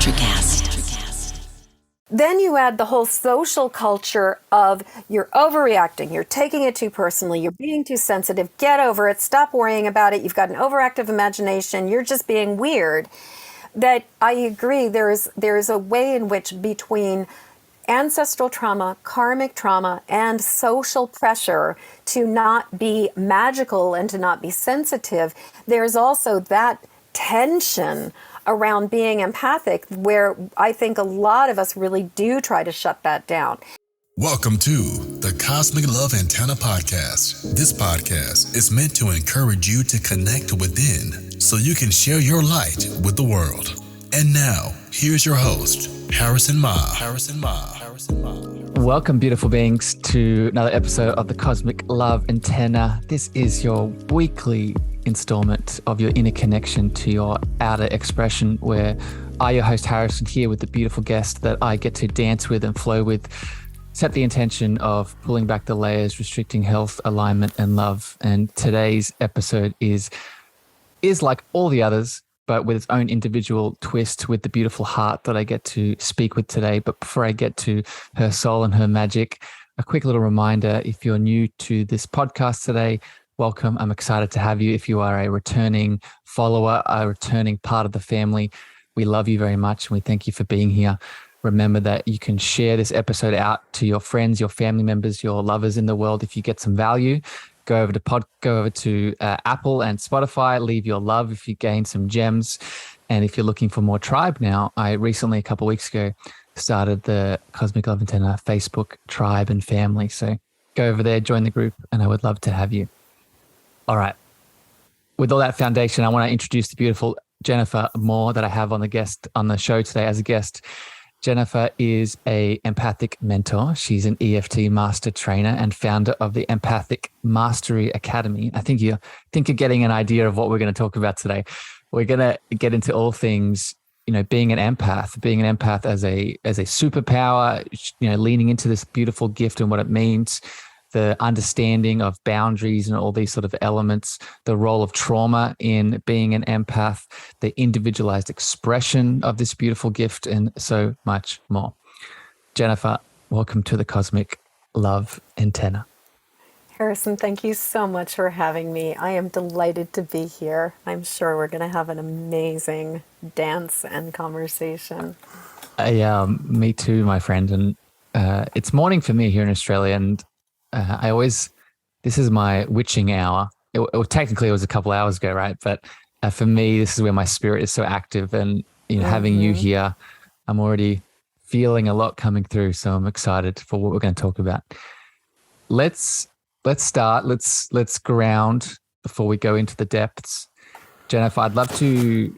Electrocast. Then you add the whole social culture of you're overreacting, you're taking it too personally, you're being too sensitive, get over it, stop worrying about it, you've got an overactive imagination, you're just being weird. That I agree, there's a way in which between ancestral trauma, karmic trauma, and social pressure to not be magical and to not be sensitive, there's also that tension around being empathic, where I think a lot of us really do try to shut that down. Welcome to the Cosmic Love Antenna Podcast. This podcast is meant to encourage you to connect within so you can share your light with the world. And now, here's your host, Harrison Ma. Welcome, beautiful beings, to another episode of the Cosmic Love Antenna. This is your weekly installment of your inner connection to your outer expression, where I, your host Harrison, here with the beautiful guest that I get to dance with and flow with, set the intention of pulling back the layers, restricting health, alignment, and love. And today's episode is like all the others, but with its own individual twist, with the beautiful heart that I get to speak with today. But before I get to her soul and her magic, a quick little reminder: if you're new to this podcast today, welcome. I'm excited to have you. If you are a returning follower, a returning part of the family, we love you very much and we thank you for being here. Remember that you can share this episode out to your friends, your family members, your lovers in the world. If you get some value, go over to Apple and Spotify, leave your love if you gain some gems. And if you're looking for more tribe now, I recently, a couple of weeks ago, started the Cosmic Love Antenna Facebook tribe and family. So go over there, join the group, and I would love to have you. All right. With all that foundation, I want to introduce the beautiful Jennifer Moore that I have on the show today as a guest. Jennifer is a empathic mentor. She's an EFT master trainer and founder of the Empathic Mastery Academy. I think you're getting an idea of what we're going to talk about today. We're going to get into all things, being an empath as a superpower, leaning into this beautiful gift and what it means, the understanding of boundaries and all these sort of elements, the role of trauma in being an empath, the individualized expression of this beautiful gift, and so much more. Jennifer, welcome to the Cosmic Love Antenna. Harrison, thank you so much for having me. I am delighted to be here. I'm sure we're going to have an amazing dance and conversation. Me too, my friend. And it's morning for me here in Australia, and this is my witching hour. Technically it was a couple hours ago, right? But for me, this is where my spirit is so active, and having you here, I'm already feeling a lot coming through. So I'm excited for what we're going to talk about. Let's start. Let's ground before we go into the depths. Jennifer, I'd love to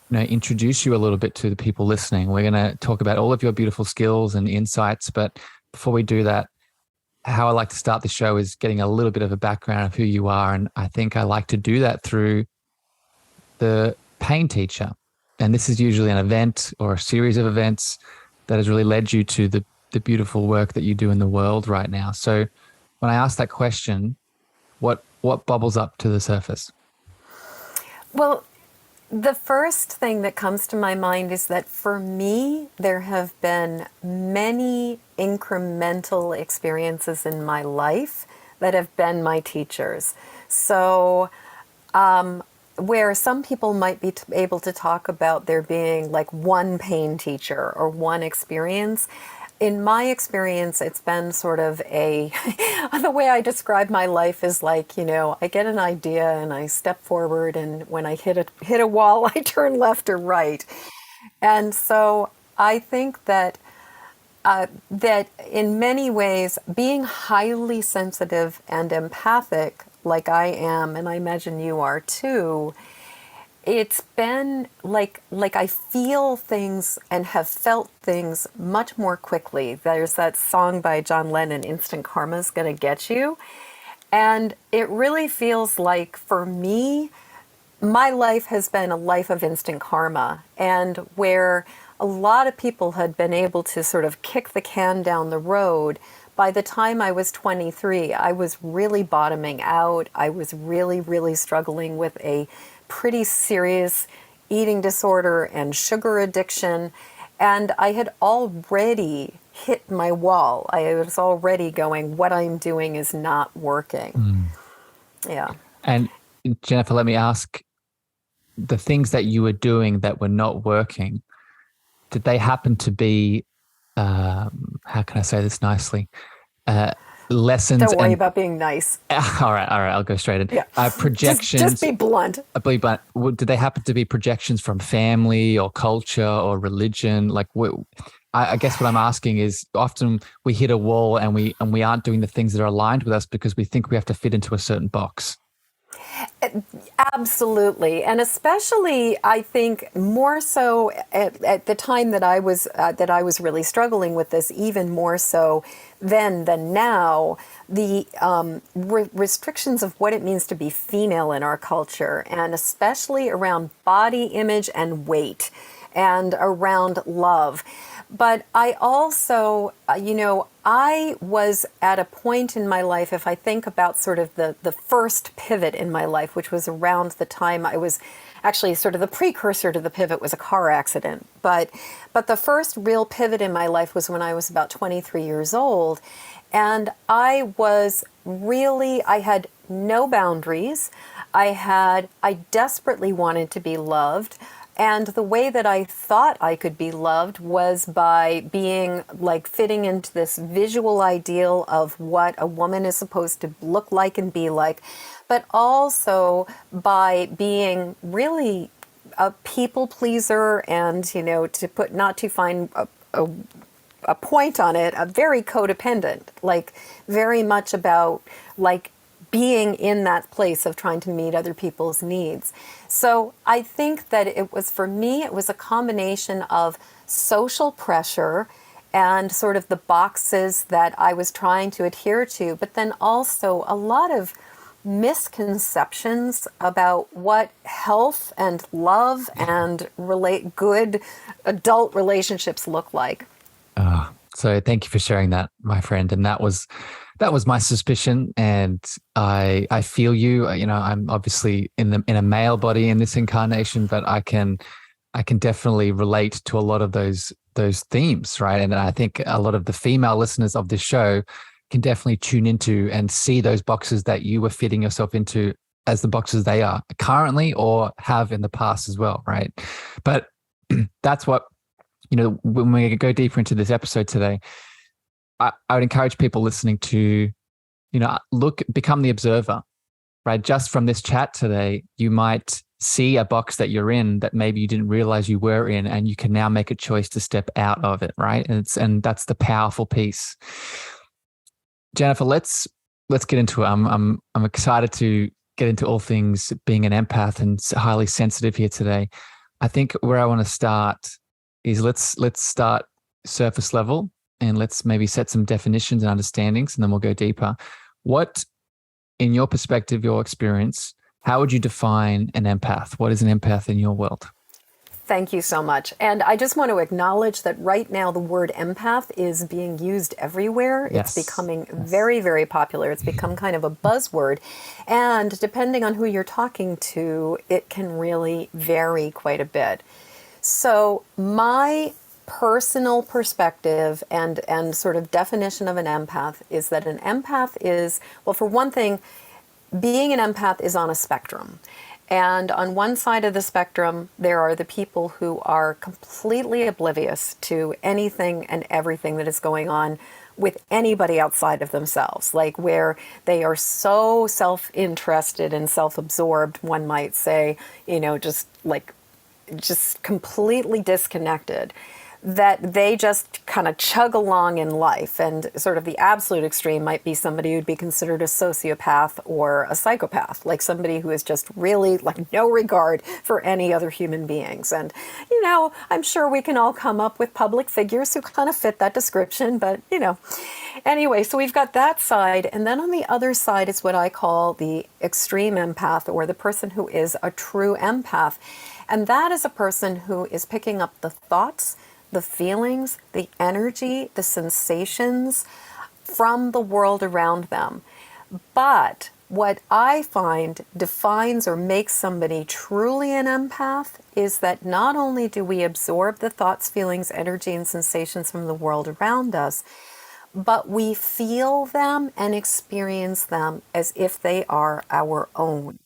introduce you a little bit to the people listening. We're going to talk about all of your beautiful skills and insights, but before we do that, how I like to start the show is getting a little bit of a background of who you are. And I think I like to do that through the pain teacher. And this is usually an event or a series of events that has really led you to the beautiful work that you do in the world right now. So when I ask that question, what bubbles up to the surface? Well, the first thing that comes to my mind is that for me, there have been many incremental experiences in my life that have been my teachers. So where some people might be able to talk about there being like one pain teacher or one experience, in my experience, it's been sort of the way I describe my life is like, I get an idea and I step forward, and when I hit a wall, I turn left or right. And so I think that in many ways, being highly sensitive and empathic like I am, and I imagine you are too, it's been like I feel things and have felt things much more quickly. There's that song by John Lennon, Instant Karma's Gonna Get You. And it really feels like, for me, my life has been a life of instant karma, and where a lot of people had been able to sort of kick the can down the road. By the time I was 23, I was really bottoming out. I was really, really struggling with a pretty serious eating disorder and sugar addiction. And I had already hit my wall. I was already going, what I'm doing is not working. Yeah. And Jennifer, let me ask, the things that you were doing that were not working, did they happen to be, how can I say this nicely? Lessons. Don't worry about being nice. All right, I'll go straight in. Yeah. Projections. Just be blunt. I believe, but did they happen to be projections from family or culture or religion? Like, I guess what I'm asking is, often we hit a wall and we aren't doing the things that are aligned with us because we think we have to fit into a certain box. Absolutely, and especially I think more so at the time that I was really struggling with this, even more so then than now. The restrictions of what it means to be female in our culture, and especially around body image and weight, and around love. But I also, I was at a point in my life, if I think about sort of the first pivot in my life, which was around the time I was actually sort of the precursor to the pivot was a car accident. But the first real pivot in my life was when I was about 23 years old. And I had no boundaries. I desperately wanted to be loved. And the way that I thought I could be loved was by being like fitting into this visual ideal of what a woman is supposed to look like and be like, but also by being really a people pleaser and, not to find a point on it, a very codependent, like very much about like being in that place of trying to meet other people's needs. So I think that it was a combination of social pressure and sort of the boxes that I was trying to adhere to, but then also a lot of misconceptions about what health and love and good adult relationships look like. So thank you for sharing that, my friend. And that was my suspicion, and I feel you. I'm obviously in a male body in this incarnation, but I can definitely relate to a lot of those themes, right? And I think a lot of the female listeners of this show can definitely tune into and see those boxes that you were fitting yourself into as the boxes they are currently or have in the past as well, right? But that's what, when we go deeper into this episode today, I would encourage people listening to, become the observer, right? Just from this chat today, you might see a box that you're in that maybe you didn't realize you were in, and you can now make a choice to step out of it, right? And that's the powerful piece. Jennifer, let's get into it. I'm excited to get into all things being an empath and highly sensitive here today. I think where I want to start is let's start surface level, and let's maybe set some definitions and understandings, and then we'll go deeper. What, in your perspective, your experience, how would you define an empath? What is an empath in your world? Thank you so much. And I just want to acknowledge that right now the word empath is being used everywhere. Yes. It's becoming very, very popular. It's become kind of a buzzword. And depending on who you're talking to, it can really vary quite a bit. So my personal perspective and sort of definition of an empath is that an empath is, well, for one thing, being an empath is on a spectrum. And on one side of the spectrum, there are the people who are completely oblivious to anything and everything that is going on with anybody outside of themselves, like where they are so self-interested and self-absorbed, one might say, just completely disconnected, that they just kind of chug along in life. And sort of the absolute extreme might be somebody who'd be considered a sociopath or a psychopath, like somebody who is just really like no regard for any other human beings. And, I'm sure we can all come up with public figures who kind of fit that description, but, Anyway, so we've got that side. And then on the other side is what I call the extreme empath, or the person who is a true empath. And that is a person who is picking up the thoughts, the feelings, the energy, the sensations from the world around them. But what I find defines or makes somebody truly an empath is that not only do we absorb the thoughts, feelings, energy, and sensations from the world around us, but we feel them and experience them as if they are our own.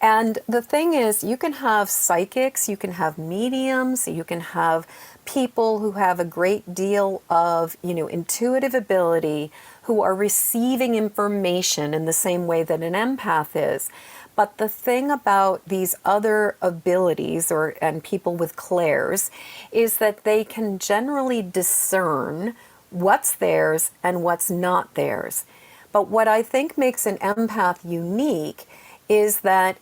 And the thing is, you can have psychics, you can have mediums, you can have people who have a great deal of, intuitive ability, who are receiving information in the same way that an empath is. But the thing about these other abilities and people with clairs is that they can generally discern what's theirs and what's not theirs. But what I think makes an empath unique is that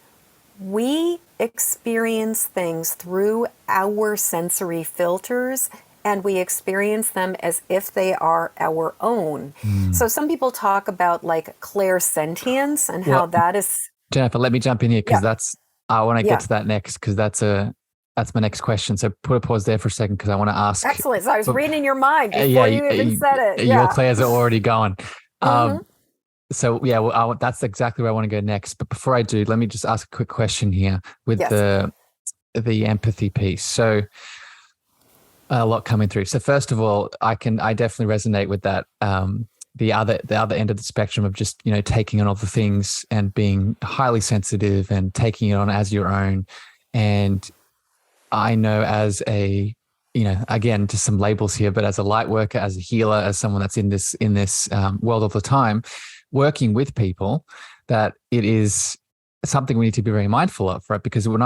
we experience things through our sensory filters, and we experience them as if they are our own. So some people talk about like Clairsentience and how that is... Jennifer, let me jump in here because I want to Yeah. get to that next, because that's my next question. So put a pause there for a second because I want to ask. Excellent. So I was reading your mind before you even said it. Your clairs are already going. Mhm. So that's exactly where I want to go next. But before I do, let me just ask a quick question here with Yes. the empathy piece. So a lot coming through. So first of all, I definitely resonate with that. The other end of the spectrum of just, taking on all the things and being highly sensitive and taking it on as your own. And I know as a, again, just some labels here, but as a light worker, as a healer, as someone that's in this world all the time, working with people, that it is something we need to be very mindful of, right? Because when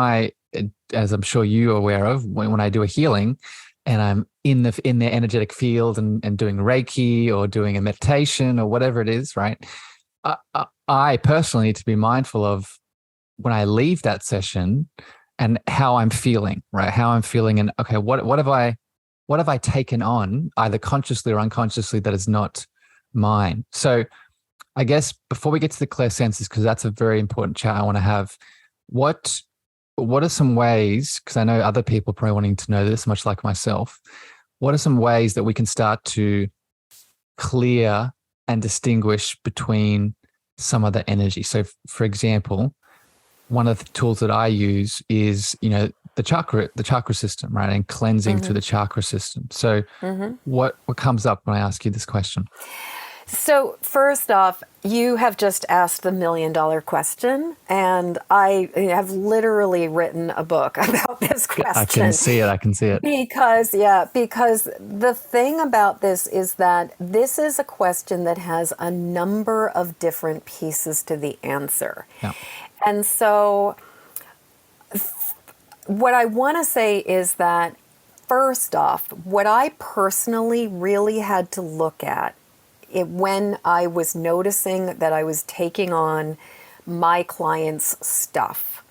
as I'm sure you're aware of, when I do a healing and I'm in their energetic field and doing Reiki or doing a meditation or whatever it is, right? I personally need to be mindful of when I leave that session and how I'm feeling, right? How I'm feeling, and okay, what have I taken on, either consciously or unconsciously, that is not mine? So I guess before we get to the Clair Senses, because that's a very important chat I want to have, what are some ways, because I know other people probably wanting to know this, much like myself, what are some ways that we can start to clear and distinguish between some of the energy? So for example, one of the tools that I use is, the chakra system, right? And cleansing through the chakra system. So what comes up when I ask you this question? So first off, you have just asked the $1 million question, and I have literally written a book about this question. I can see it. Because the thing about this is that this is a question that has a number of different pieces to the answer. Yeah. And so what I want to say is that, first off, what I personally really had to look at when I was noticing that I was taking on my clients' stuff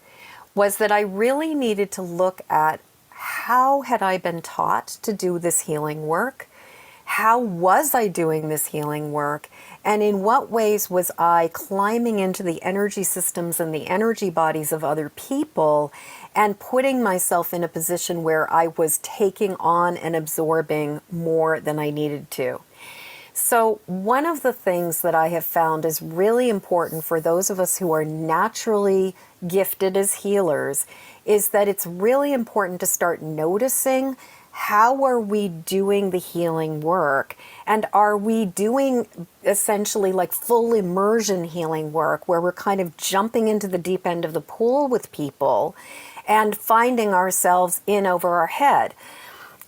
was that I really needed to look at how had I been taught to do this healing work? How was I doing this healing work? And in what ways was I climbing into the energy systems and the energy bodies of other people and putting myself in a position where I was taking on and absorbing more than I needed to? So one of the things that I have found is really important for those of us who are naturally gifted as healers is that it's really important to start noticing how are we doing the healing work, and are we doing essentially like full immersion healing work where we're kind of jumping into the deep end of the pool with people and finding ourselves in over our head.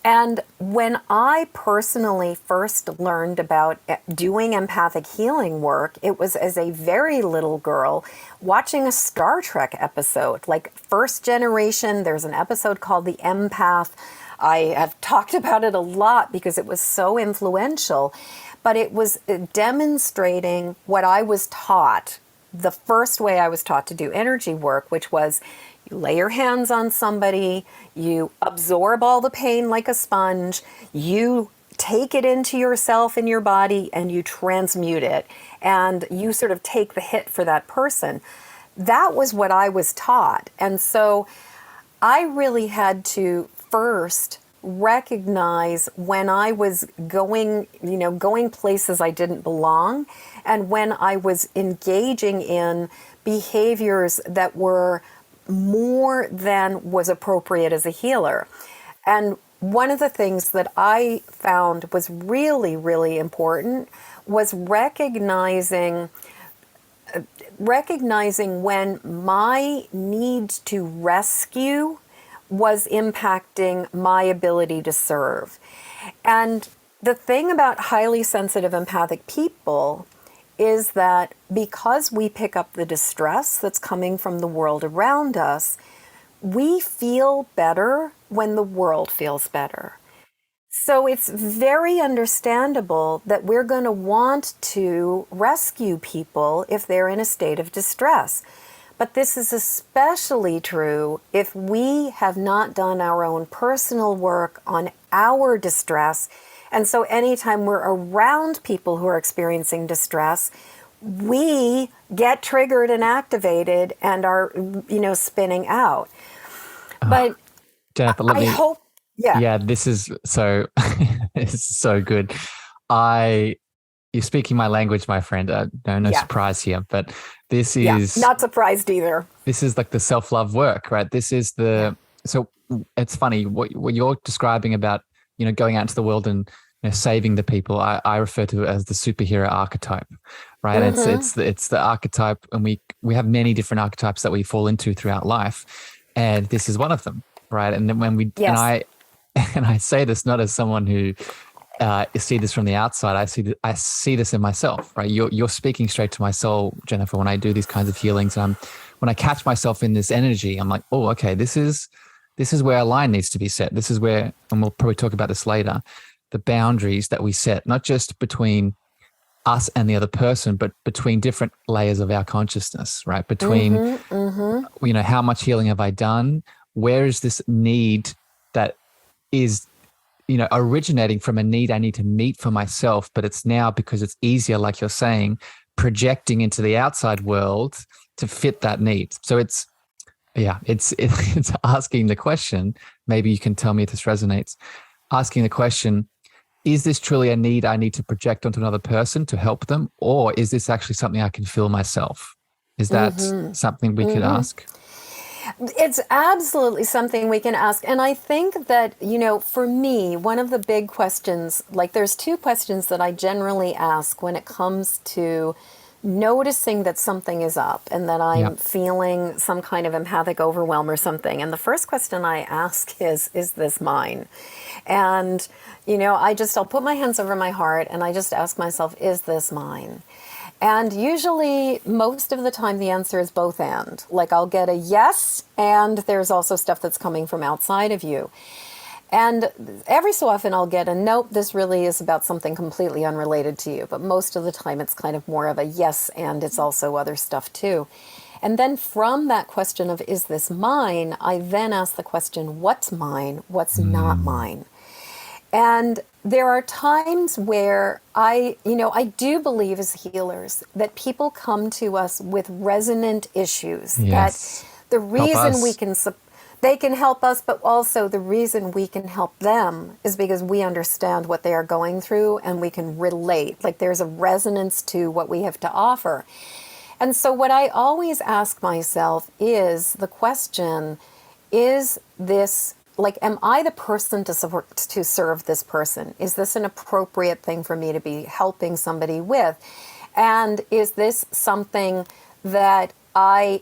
And when I personally first learned about doing empathic healing work, it was as a very little girl watching a Star Trek episode, like first generation. There's an episode called The Empath. I have talked about it a lot because it was so influential, but it was demonstrating what I was taught, the first way I was taught to do energy work, which was you lay your hands on somebody, you absorb all the pain like a sponge, you take it into yourself in your body, and you transmute it, and you sort of take the hit for that person. That was what I was taught. And so I really had to first recognize when I was going places I didn't belong, and when I was engaging in behaviors that were more than was appropriate as a healer. And one of the things that I found was really, really important was recognizing when my need to rescue was impacting my ability to serve. And the thing about highly sensitive empathic people is that because we pick up the distress that's coming from the world around us, we feel better when the world feels better. So it's very understandable that we're going to want to rescue people if they're in a state of distress. But this is especially true if we have not done our own personal work on our distress. And so anytime we're around people who are experiencing distress, we get triggered and activated and are, spinning out. But Jennifer, I hope, yeah, this is so, this is so good. You're speaking my language, my friend. No surprise here, but this is not surprised either. This is like the self-love work, right? This is so it's funny what you're describing about, going out into the world and saving the people. I refer to it as the superhero archetype, right? Mm-hmm. It's the archetype, and we have many different archetypes that we fall into throughout life, and this is one of them, right? And then when and I say this not as someone who see this from the outside. I see this in myself, right? You're speaking straight to my soul, Jennifer, when I do these kinds of healings. When I catch myself in this energy, I'm like, oh, okay, this is where a line needs to be set. This is where, and we'll probably talk about this later, the boundaries that we set, not just between us and the other person, but between different layers of our consciousness, right? Between, how much healing have I done? Where is this need that is originating from a need I need to meet for myself, but it's now, because it's easier, like you're saying, projecting into the outside world to fit that need. So it's asking the question, maybe you can tell me if this resonates, asking the question, is this truly a need I need to project onto another person to help them? Or is this actually something I can feel myself? Is that something we could ask? It's absolutely something we can ask. And I think that, for me, one of the big questions, like there's two questions that I generally ask when it comes to noticing that something is up and that I'm feeling some kind of empathic overwhelm or something. And the first question I ask is this mine? And, I'll put my hands over my heart and I just ask myself, is this mine? And usually, most of the time, the answer is both and. Like I'll get a yes, and there's also stuff that's coming from outside of you. And every so often I'll get a nope, this really is about something completely unrelated to you. But most of the time it's kind of more of a yes, and it's also other stuff too. And then from that question of, is this mine? I then ask the question, what's mine? What's not mine? And there are times where I do believe as healers that people come to us with resonant issues. Yes. That the reason they can help us, but also the reason we can help them is because we understand what they are going through and we can relate. Like there's a resonance to what we have to offer. And so what I always ask myself is the question, is this, like, am I the person to serve this person? Is this an appropriate thing for me to be helping somebody with? And is this something that I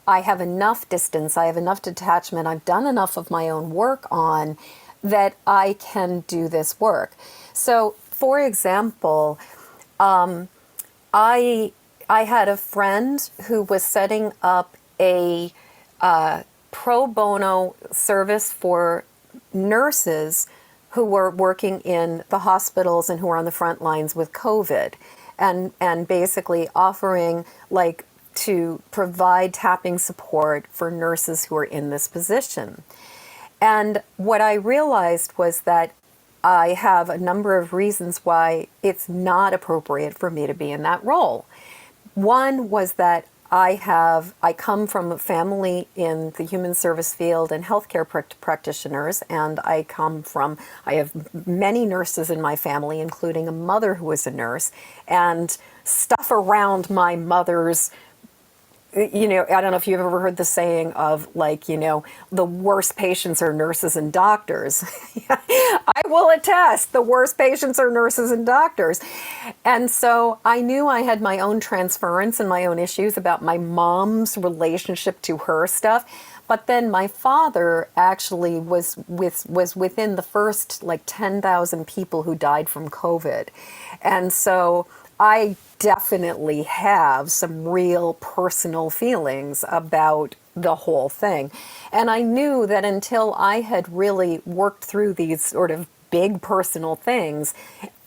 have enough distance, I have enough detachment, I've done enough of my own work on that I can do this work? So, for example, I had a friend who was setting up a pro bono service for nurses who were working in the hospitals and who are on the front lines with COVID, and basically offering to provide tapping support for nurses who are in this position. And what I realized was that I have a number of reasons why it's not appropriate for me to be in that role. One was that I come from a family in the human service field and healthcare practitioners, and I have many nurses in my family, including a mother who was a nurse, and stuff around my mother's, I don't know if you've ever heard the saying of, like, the worst patients are nurses and doctors. I will attest, the worst patients are nurses and doctors. And so I knew I had my own transference and my own issues about my mom's relationship to her stuff. But then my father actually was within the first like 10,000 people who died from COVID. And so I definitely have some real personal feelings about the whole thing. And I knew that until I had really worked through these sort of big personal things,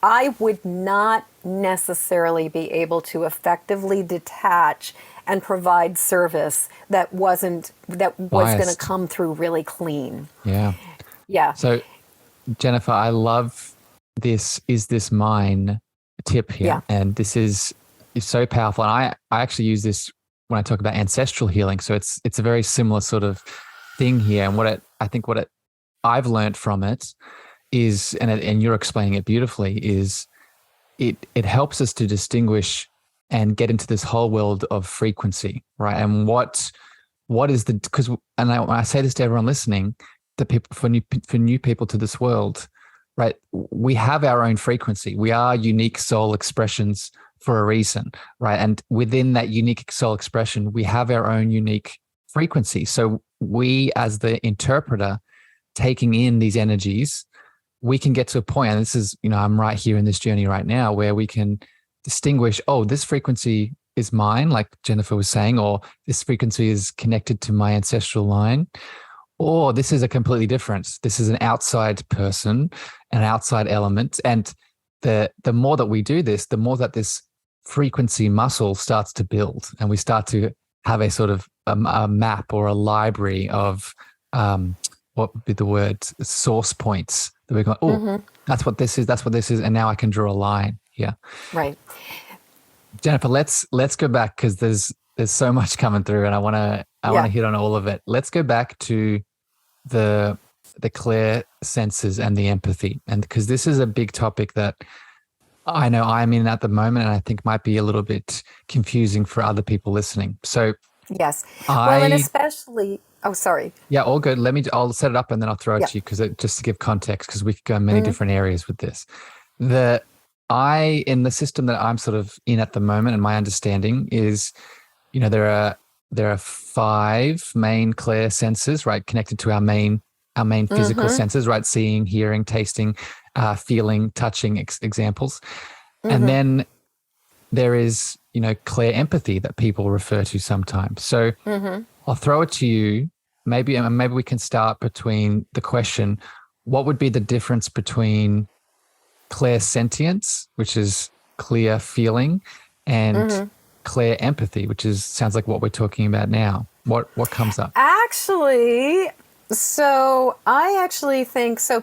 I would not necessarily be able to effectively detach and provide service that was going to come through really clean. Yeah. Yeah. So, Jennifer, I love this "is this mine" tip here. Yeah. And this is so powerful. And I actually use this when I talk about ancestral healing. So it's a very similar sort of thing here. And I've learned from it is, and you're explaining it beautifully, is it helps us to distinguish and get into this whole world of frequency, right? And what is when I say this to everyone listening, the people, for new people to this world, right? We have our own frequency. We are unique soul expressions for a reason, right? And within that unique soul expression, we have our own unique frequency. So we, as the interpreter, taking in these energies, we can get to a point, and this is, I'm right here in this journey right now, where we can distinguish, oh, this frequency is mine, like Jennifer was saying, or this frequency is connected to my ancestral line, or this is a completely different. This is an outside person, an outside element. And the more that we do this, the more that this frequency muscle starts to build, and we start to have a sort of a map or a library of what would be the word, source points that we're going, that's what this is, and now I can draw a line here. Right. Jennifer, let's go back, because there's so much coming through, and I want to hit on all of it. Let's go back to the Clair Senses and the empathy, and because this is a big topic that I know I'm in at the moment, and I think might be a little bit confusing for other people listening. So yes, and especially. Oh, sorry. Yeah, all good. I'll set it up and then I'll throw it to you, because just to give context, because we could go in many different areas with this. In the system that I'm sort of in at the moment, and my understanding is, there are 5 main Clair senses, right, connected to our main physical senses, right, seeing, hearing, tasting, feeling, touching, examples, and then there is Clair-empathy that people refer to sometimes. So I'll throw it to you. Maybe we can start between the question: what would be the difference between Clairsentience, which is clear feeling, and Clair-empathy, which sounds like what we're talking about now? What comes up? Actually,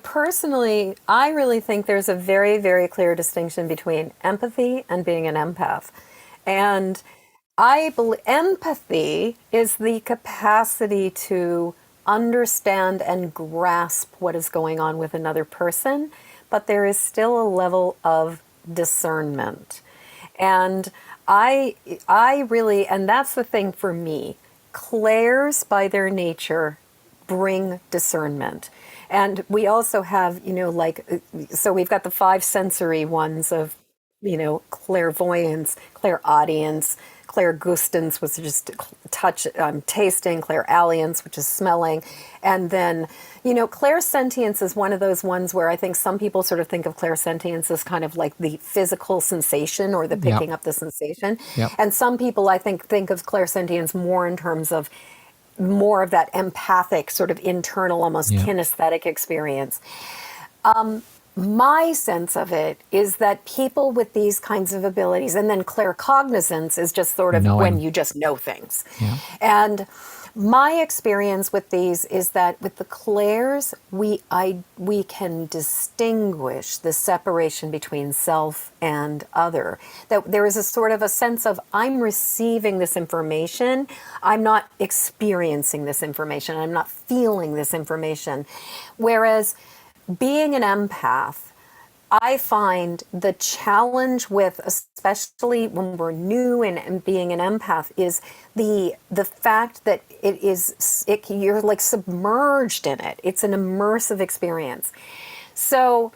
personally, I really think there's a very, very clear distinction between empathy and being an empath. And I believe empathy is the capacity to understand and grasp what is going on with another person, but there is still a level of discernment. And I really, and that's the thing for me, Clairs by their nature bring discernment. And we also have, so we've got the 5 sensory ones of, clairvoyance, clairaudience, clairgustance, which is just touch, tasting, clairalliance, which is smelling. And then, clairsentience is one of those ones where I think some people sort of think of clairsentience as kind of like the physical sensation or the picking up the sensation. Yep. And some people, I think of clairsentience more in terms of more of that empathic sort of internal, almost kinesthetic experience. My sense of it is that people with these kinds of abilities, and then claircognizance is just sort of knowing. when you just know things. Yeah. And My experience with these is that with the clairs, we can distinguish the separation between self and other. That there is a sort of a sense of, I'm receiving this information, I'm not experiencing this information, I'm not feeling this information. Whereas being an empath, I find the challenge with, especially when we're new and being an empath, is the fact that you're like submerged in it. It's an immersive experience. So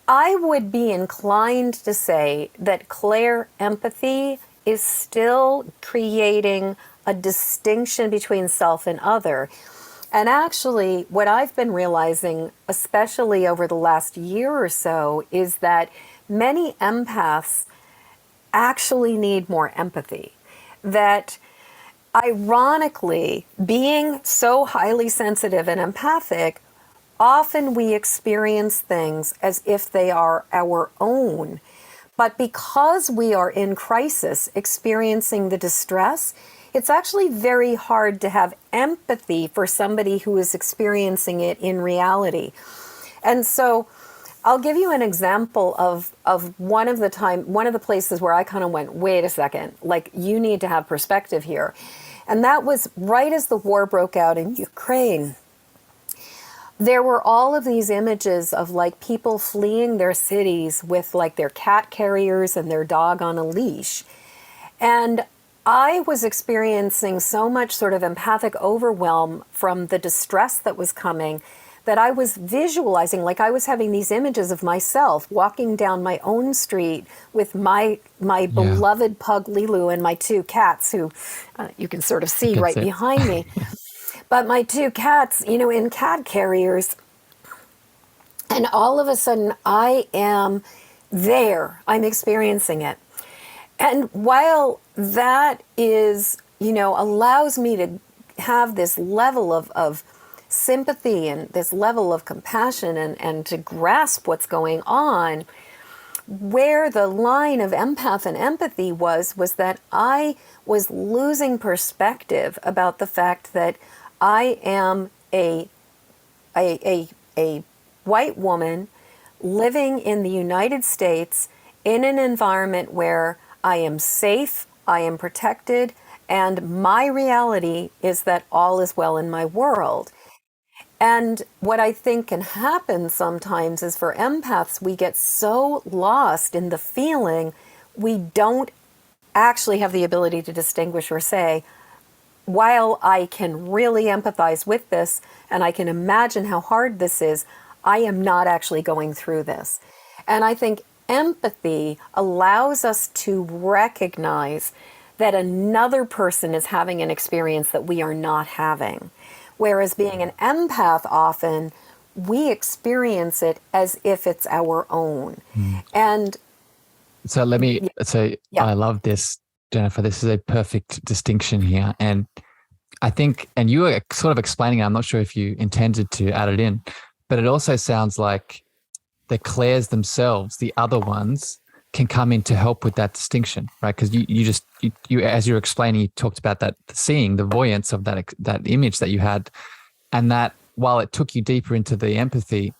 I would be inclined to say that Clair-empathy is still creating a distinction between self and other. And actually, what I've been realizing, especially over the last year or so, is that many empaths actually need more empathy. That ironically, being so highly sensitive and empathic, often we experience things as if they are our own. But because we are in crisis, experiencing the distress, it's actually very hard to have empathy for somebody who is experiencing it in reality. And so I'll give you an example of one of the places where I kind of went, wait a second, like, you need to have perspective here. And that was right as the war broke out in Ukraine. There were all of these images of like people fleeing their cities with like their cat carriers and their dog on a leash. And I was experiencing so much sort of empathic overwhelm from the distress that was coming that I was visualizing, like I was having these images of myself walking down my own street with my beloved pug Lilu and my two cats, who you can sort of see right behind me. But my two cats, in cat carriers. And all of a sudden I am there. I'm experiencing it. And while that is, allows me to have this level of sympathy and this level of compassion and to grasp what's going on, where the line of empath and empathy was that I was losing perspective about the fact that I am a white woman living in the United States in an environment where I am safe, I am protected, and my reality is that all is well in my world. And what I think can happen sometimes is for empaths, we get so lost in the feeling, we don't actually have the ability to distinguish or say, while I can really empathize with this and I can imagine how hard this is, I am not actually going through this. And I think empathy allows us to recognize that another person is having an experience that we are not having. Whereas being an empath, often we experience it as if it's our own. And so I love this, Jennifer. This is a perfect distinction here. And I think, and you were sort of explaining it, I'm not sure if you intended to add it in, but it also sounds like the clairs themselves, the other ones, can come in to help with that distinction, right? Because you as you were explaining, you talked about that seeing, the voyance of that image that you had, and that while it took you deeper into the empathy,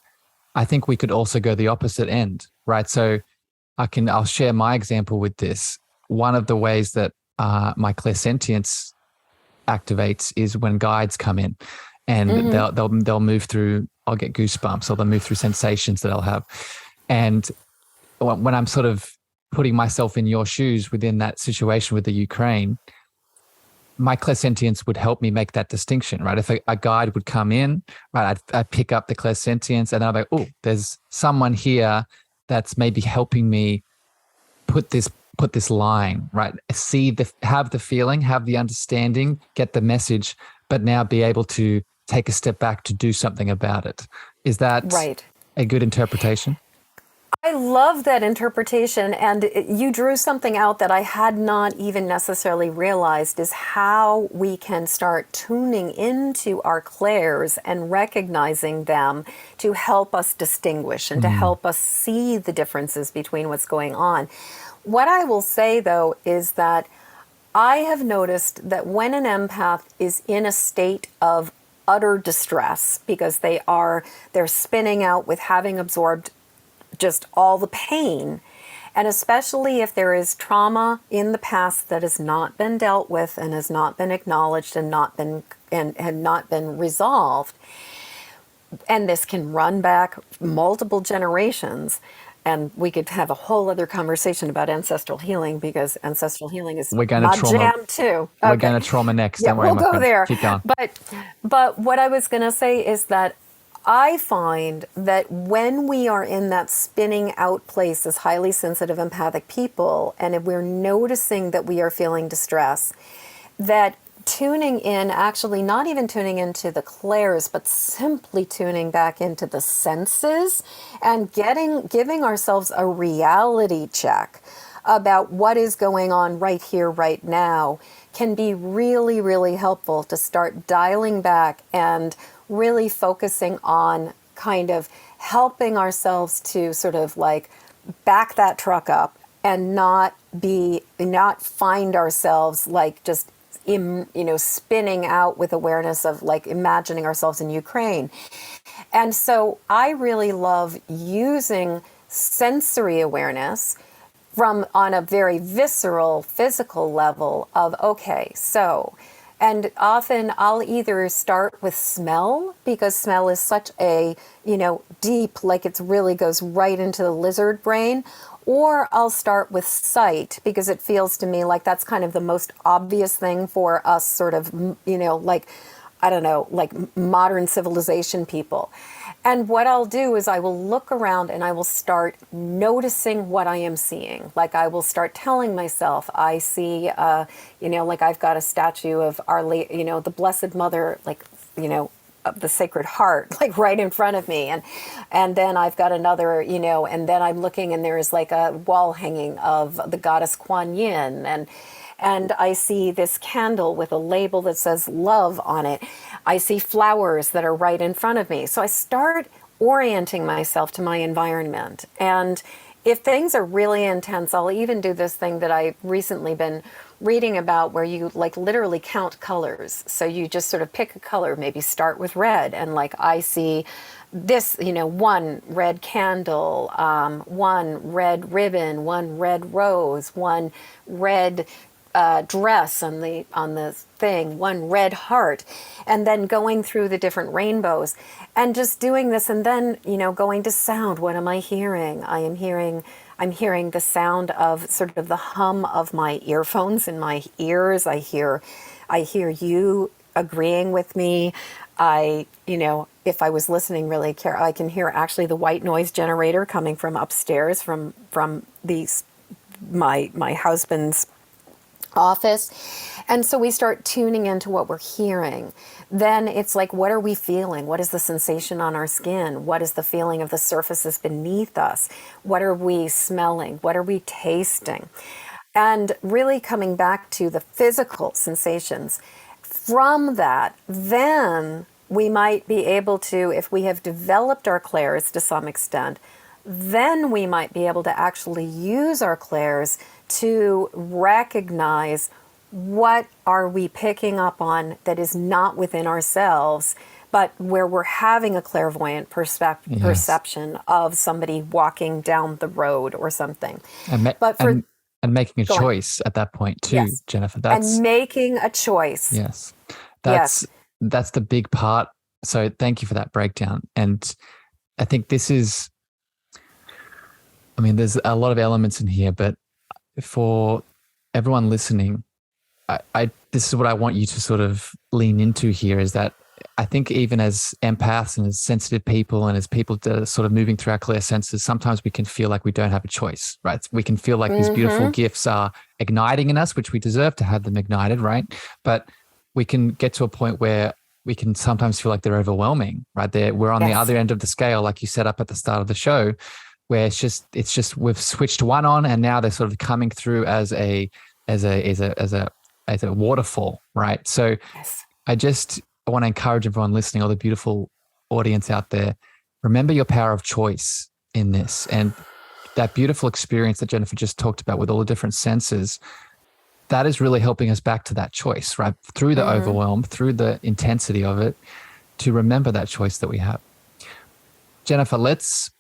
I think we could also go the opposite end, right? So I'll share my example with this. One of the ways that my Clairsentience activates is when guides come in, and they'll move through. I'll get goosebumps, or they'll move through sensations that I'll have. And when I'm sort of putting myself in your shoes within that situation with the Ukraine, my Clairsentience would help me make that distinction, right? If a guide would come in, right, I'd pick up the Clairsentience, and I'd be like, oh, there's someone here that's maybe helping me put this line, right? Have the feeling, have the understanding, get the message, but now be able to take a step back to do something about it. Is that right? A good interpretation? I love that interpretation, and you drew something out that I had not even necessarily realized, is how we can start tuning into our clairs and recognizing them to help us distinguish and to help us see the differences between what's going on. What I will say, though, is that I have noticed that when an empath is in a state of utter distress because they're spinning out with having absorbed just all the pain, and especially if there is trauma in the past that has not been dealt with and has not been acknowledged and had not been resolved, and this can run back multiple generations. And we could have a whole other conversation about ancestral healing, because ancestral healing is We're going my to trauma. jam too. We're Okay. going to trauma next. Yeah, Don't worry, we'll my go friend. there. Keep going. But what I was going to say is that I find that when we are in that spinning out place as highly sensitive empathic people, and if we're noticing that we are feeling distress, that tuning in, actually not even tuning into the clairs, but simply tuning back into the senses and giving ourselves a reality check about what is going on right here, right now, can be really, really helpful to start dialing back and really focusing on kind of helping ourselves to sort of like back that truck up and not find ourselves like just spinning out with awareness of like imagining ourselves in Ukraine. And so I really love using sensory awareness on a very visceral, physical level of, okay, so, and often I'll either start with smell, because smell is such a, deep, like it really goes right into the lizard brain, or I'll start with sight, because it feels to me like that's kind of the most obvious thing for us sort of, like modern civilization people. And what I'll do is I will look around and I will start noticing what I am seeing. Like I will start telling myself, I see, like I've got a statue of the Blessed Mother, of the Sacred Heart, like right in front of me. And then I've got another, and then I'm looking and there's like a wall hanging of the goddess Kuan Yin. And I see this candle with a label that says love on it. I see flowers that are right in front of me. So I start orienting myself to my environment. And if things are really intense, I'll even do this thing that I've recently been reading about, where you like literally count colors. So you just sort of pick a color, maybe start with red. And like I see this, one red candle, one red ribbon, one red rose, one red dress on the thing, one red heart, and then going through the different rainbows and just doing this. And then, going to sound. What am I hearing? I'm hearing the sound of sort of the hum of my earphones in my ears. I hear you agreeing with me. If I was listening really carefully, I can hear actually the white noise generator coming from upstairs from my husband's office. And so we start tuning into what we're hearing. Then it's like, what are we feeling? What is the sensation on our skin? What is the feeling of the surfaces beneath us? What are we smelling? What are we tasting? And really coming back to the physical sensations. From that, then we might be able to, if we have developed our clairs to some extent, then we might be able to actually use our clairs to recognize what are we picking up on that is not within ourselves, but where we're having a clairvoyant perception of somebody walking down the road or something. And making a choice at that point too, yes. Jennifer. And making a choice. Yes. That's the big part. So thank you for that breakdown. And I think there's a lot of elements in here, but for everyone listening, this is what I want you to sort of lean into here, is that I think even as empaths and as sensitive people and as people that are sort of moving through our Clair senses, sometimes we can feel like we don't have a choice, right? We can feel like these beautiful gifts are igniting in us, which we deserve to have them ignited, right? But we can get to a point where we can sometimes feel like they're overwhelming, right? We're on the other end of the scale, like you set up at the start of the show, where it's just we've switched one on and now they're sort of coming through as a waterfall, right? So I want to encourage everyone listening, all the beautiful audience out there, remember your power of choice in this. And that beautiful experience that Jennifer just talked about with all the different senses, that is really helping us back to that choice, right? Through the overwhelm, through the intensity of it, to remember that choice that we have. Jennifer, let's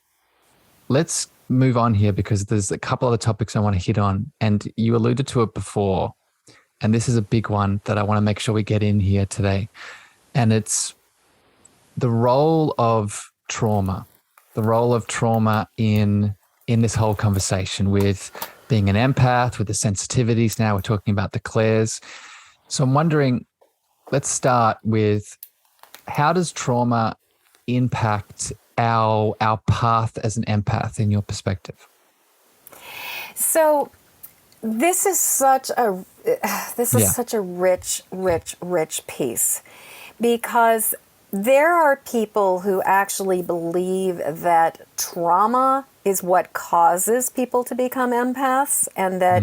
move on here, because there's a couple other topics I want to hit on, and you alluded to it before, and this is a big one that I want to make sure we get in here today. And it's the role of trauma, in this whole conversation, with being an empath, with the sensitivities. Now we're talking about the Clairs. So I'm wondering, let's start with, how does trauma impact our path as an empath in your perspective? So this is such a rich piece, because there are people who actually believe that trauma is what causes people to become empaths, and that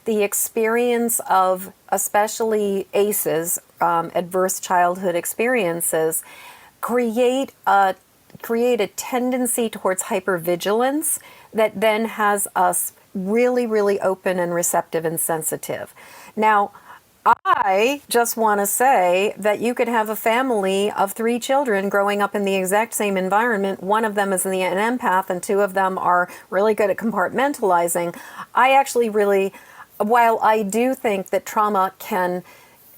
the experience of, especially ACEs, adverse childhood experiences, create a tendency towards hypervigilance that then has us really, really open and receptive and sensitive. Now, I just want to say that you could have a family of 3 children growing up in the exact same environment. One of them is an empath and 2 of them are really good at compartmentalizing. I actually really, while I do think that trauma can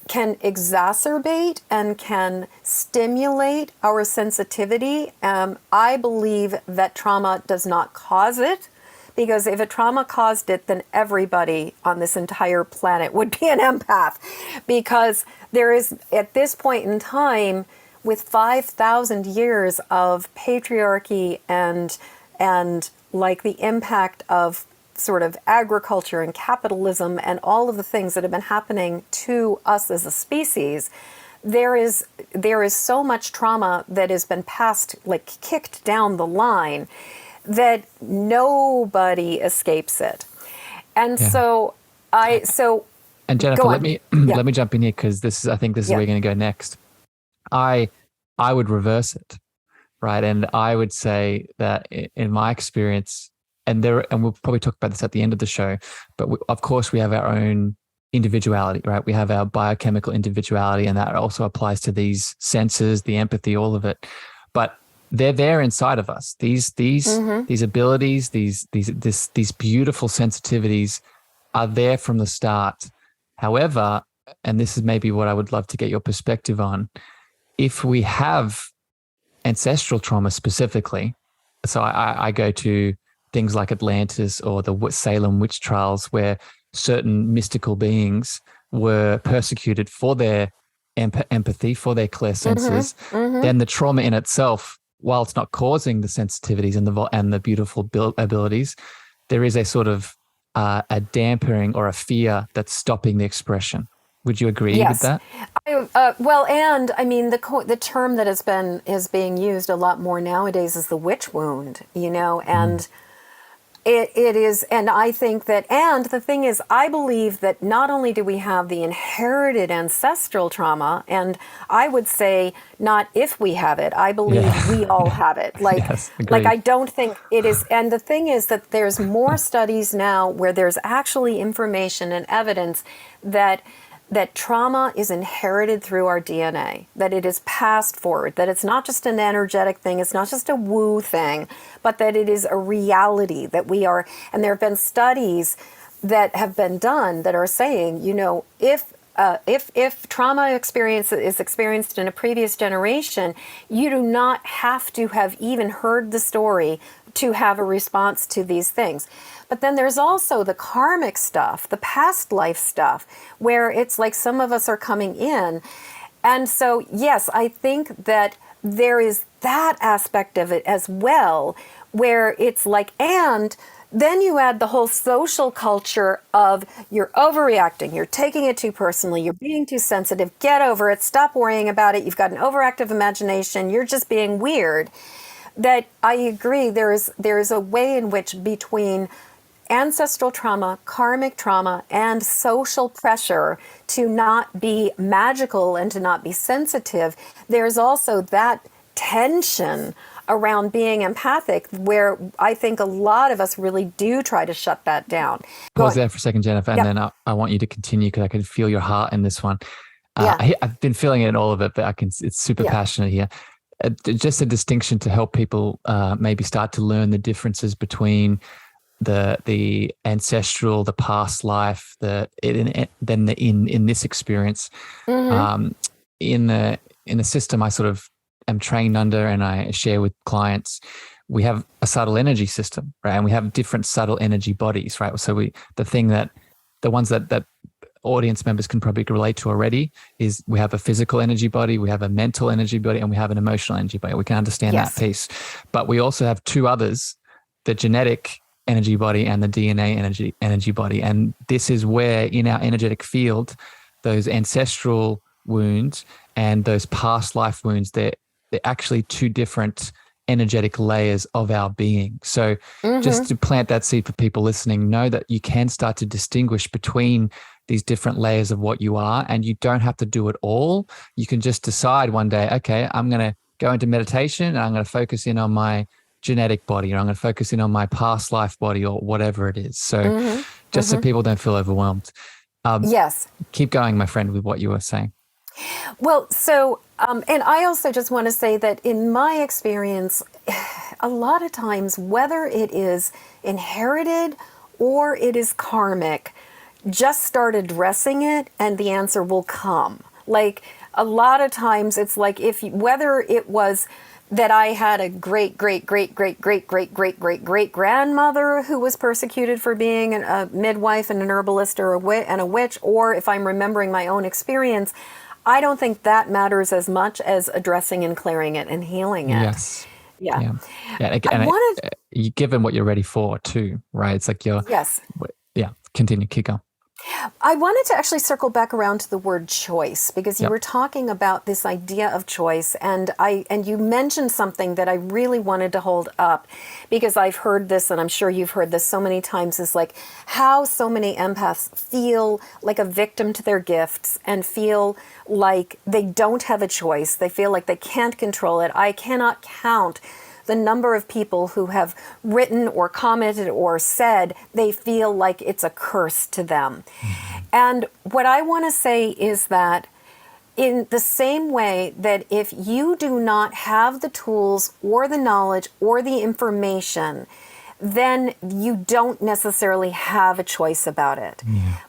exacerbate and can stimulate our sensitivity, I believe that trauma does not cause it. Because if a trauma caused it, then everybody on this entire planet would be an empath. Because there is, at this point in time, with 5,000 years of patriarchy and like the impact of sort of agriculture and capitalism and all of the things that have been happening to us as a species, there is so much trauma that has been passed, like kicked down the line, that nobody escapes it. And so and Jennifer, let me jump in here, because I think this is where you're going to go next. I would reverse it, right? And I would say that in my experience, and we'll probably talk about this at the end of the show, but of course we have our own individuality, right? We have our biochemical individuality, and that also applies to these senses, the empathy, all of it. But they're there inside of us. These abilities, these beautiful sensitivities are there from the start. However, and this is maybe what I would love to get your perspective on, if we have ancestral trauma specifically, so I go to things like Atlantis or the Salem witch trials, where certain mystical beings were persecuted for their empathy, for their Clair senses, then the trauma in itself, while it's not causing the sensitivities and the beautiful abilities, there is a sort of a dampening or a fear that's stopping the expression. Would you agree with that? Well, and I mean, the term that is being used a lot more nowadays is the witch wound, and it is, and I think that, and the thing is, I believe that not only do we have the inherited ancestral trauma, and I would say not if we have it, I believe we all have it. Like I don't think it is, and the thing is that there's more studies now where there's actually information and evidence that trauma is inherited through our DNA, that it is passed forward, that it's not just an energetic thing, it's not just a woo thing, but that it is a reality that we are. And there have been studies that have been done that are saying, if trauma is experienced in a previous generation, you do not have to have even heard the story to have a response to these things. But then there's also the karmic stuff, the past life stuff, where it's like some of us are coming in. And so, yes, I think that there is that aspect of it as well, where it's like, and then you add the whole social culture of you're overreacting, you're taking it too personally, you're being too sensitive, get over it, stop worrying about it, you've got an overactive imagination, you're just being weird. That I agree, there is a way in which between ancestral trauma, karmic trauma, and social pressure to not be magical and to not be sensitive, there's also that tension around being empathic, where I think a lot of us really do try to shut that down. Pause there for a second, Jennifer, and Yep. then I want you to continue because I can feel your heart in this one. Yeah. I've been feeling it in all of it, but it's super passionate here. Just a distinction to help people maybe start to learn the differences between the ancestral, the past life, in this experience. In the system I sort of am trained under and I share with clients, we have a subtle energy system, right? And we have different subtle energy bodies, right? So the ones that audience members can probably relate to already is we have a physical energy body, we have a mental energy body, and we have an emotional energy body. We can understand that piece. But we also have two others, the genetic energy body and the DNA energy body. And this is where in our energetic field, those ancestral wounds and those past life wounds, they're actually two different energetic layers of our being. So just to plant that seed for people listening, know that you can start to distinguish between these different layers of what you are, and you don't have to do it all. You can just decide one day, okay, I'm going to go into meditation and I'm going to focus in on my genetic body, or I'm going to focus in on my past life body, or whatever it is. So just so people don't feel overwhelmed. Yes. Keep going, my friend, with what you were saying. Well, so, and I also just want to say that in my experience, a lot of times, whether it is inherited or it is karmic, just start addressing it and the answer will come. Like a lot of times it's like whether it was that I had a great grandmother who was persecuted for being a midwife and an herbalist or a witch, or if I'm remembering my own experience, I don't think that matters as much as addressing and clearing it and healing it. Yes. Yeah. And you give them what you're ready for too, right? It's like continue, keep going. I wanted to actually circle back around to the word choice, because you were talking about this idea of choice, and you mentioned something that I really wanted to hold up, because I've heard this, and I'm sure you've heard this so many times, is like how so many empaths feel like a victim to their gifts and feel like they don't have a choice. They feel like they can't control it. I cannot count the number of people who have written or commented or said they feel like it's a curse to them. And what I want to say is that in the same way that if you do not have the tools or the knowledge or the information, then you don't necessarily have a choice about it.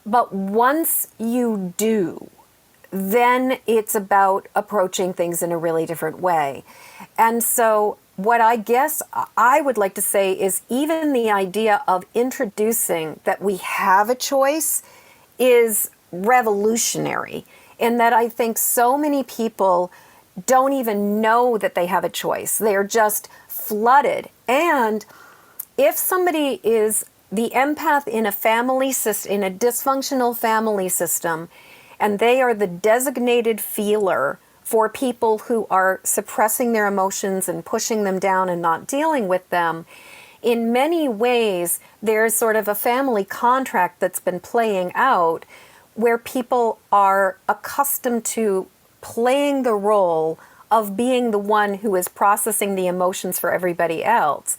But once you do, then it's about approaching things in a really different way. And so what I guess I would like to say is even the idea of introducing that we have a choice is revolutionary, in that I think so many people don't even know that they have a choice. They're just flooded. And if somebody is the empath in a family system, in a dysfunctional family system, and they are the designated feeler for people who are suppressing their emotions and pushing them down and not dealing with them, in many ways, there's sort of a family contract that's been playing out where people are accustomed to playing the role of being the one who is processing the emotions for everybody else.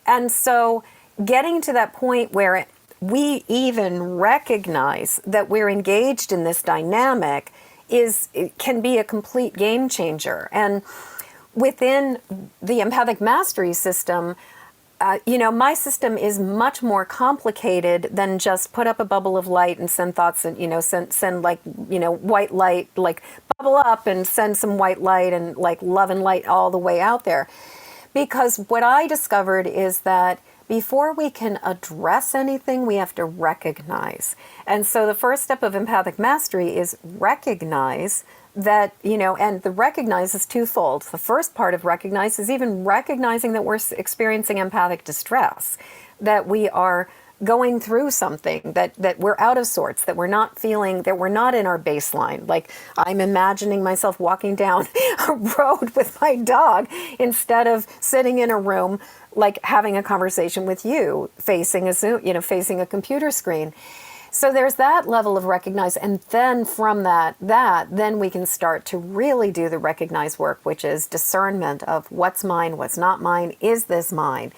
And so getting to that point where we even recognize that we're engaged in this dynamic it can be a complete game changer. And within the empathic mastery system, my system is much more complicated than just put up a bubble of light and send thoughts and, send white light, like bubble up and send some white light and like love and light all the way out there. Because what I discovered is that before we can address anything, we have to recognize. And so the first step of empathic mastery is recognize that, and the recognize is twofold. The first part of recognize is even recognizing that we're experiencing empathic distress, that we are going through something, that we're out of sorts, that we're not feeling, that we're not in our baseline. Like I'm imagining myself walking down a road with my dog instead of sitting in a room, like having a conversation with you, facing a Zoom, facing a computer screen. So there's that level of recognize, and then from then we can start to really do the recognize work, which is discernment of what's mine, what's not mine, is this mine?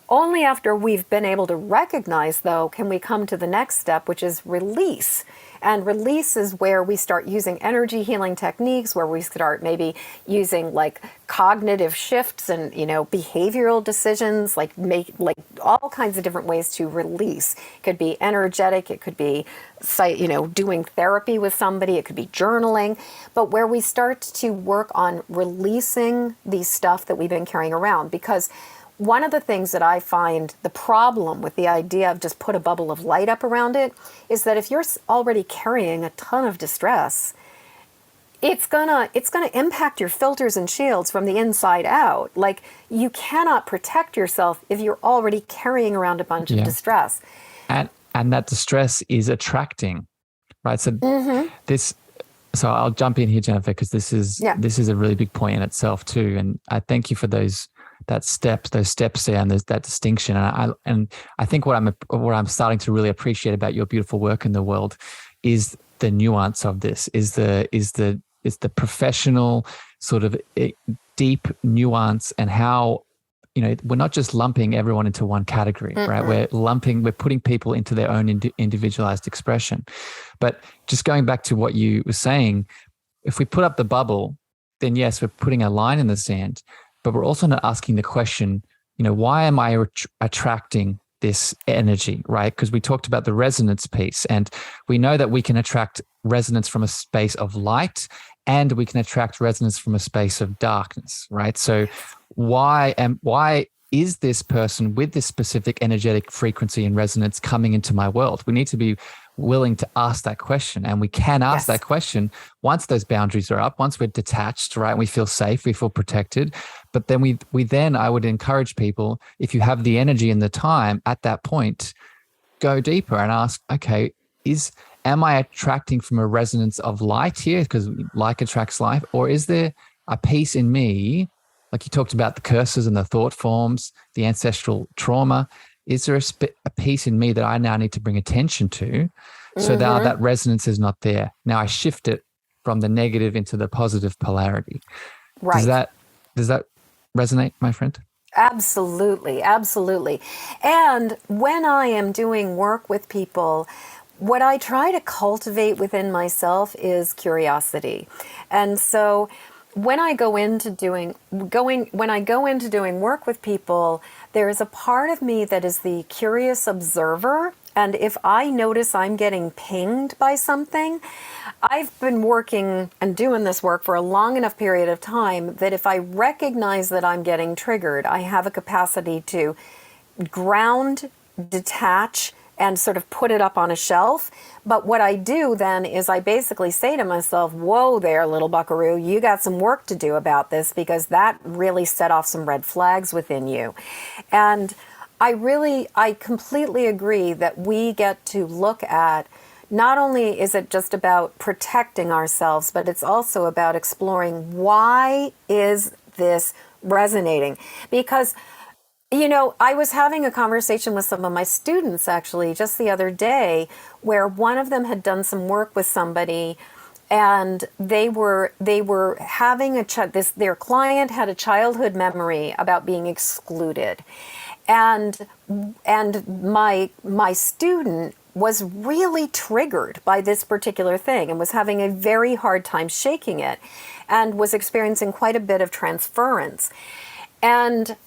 Only after we've been able to recognize, though, can we come to the next step, which is release. And release is where we start using energy healing techniques, where we start maybe using like cognitive shifts and, behavioral decisions, like all kinds of different ways to release. It could be energetic, it could be, doing therapy with somebody, it could be journaling, but where we start to work on releasing the stuff that we've been carrying around. Because one of the things that I find the problem with the idea of just put a bubble of light up around it is that if you're already carrying a ton of distress, it's gonna impact your filters and shields from the inside out. Like, you cannot protect yourself if you're already carrying around a bunch of distress. And that distress is attracting, right? So so I'll jump in here, Jennifer, because this is a really big point in itself too. And I thank you for those steps there, and there's that distinction. And I think what I'm starting to really appreciate about your beautiful work in the world is the nuance of this, is the professional sort of deep nuance, and how, we're not just lumping everyone into one category, right? We're putting people into their own individualized expression. But just going back to what you were saying, if we put up the bubble, then yes, we're putting a line in the sand. But we're also not asking the question, why am I attracting this energy, right? Because we talked about the resonance piece, and we know that we can attract resonance from a space of light, and we can attract resonance from a space of darkness, right? So why is this person with this specific energetic frequency and resonance coming into my world? We need to be willing to ask that question, and we can ask that question once those boundaries are up, once we're detached, right? We feel safe, we feel protected. But then I would encourage people, if you have the energy and the time at that point, go deeper and ask, okay, am I attracting from a resonance of light here, because like attracts light, or is there a piece in me, like you talked about the curses and the thought forms, the ancestral trauma, is there a piece in me that I now need to bring attention to, so now that resonance is not there? Now I shift it from the negative into the positive polarity. Right. Does that resonate, my friend? Absolutely, absolutely. And when I am doing work with people, what I try to cultivate within myself is curiosity. And so when I go into doing work with people, there is a part of me that is the curious observer. And if I notice I'm getting pinged by something, I've been working and doing this work for a long enough period of time that if I recognize that I'm getting triggered, I have a capacity to ground, detach, and sort of put it up on a shelf. But what I do then is I basically say to myself, whoa there, little buckaroo, you got some work to do about this, because that really set off some red flags within you. And I completely agree that we get to look at, not only is it just about protecting ourselves, but it's also about exploring, why is this resonating? Because I was having a conversation with some of my students actually just the other day, where one of them had done some work with somebody, and they were having their client had a childhood memory about being excluded, and my student was really triggered by this particular thing and was having a very hard time shaking it, and was experiencing quite a bit of transference. And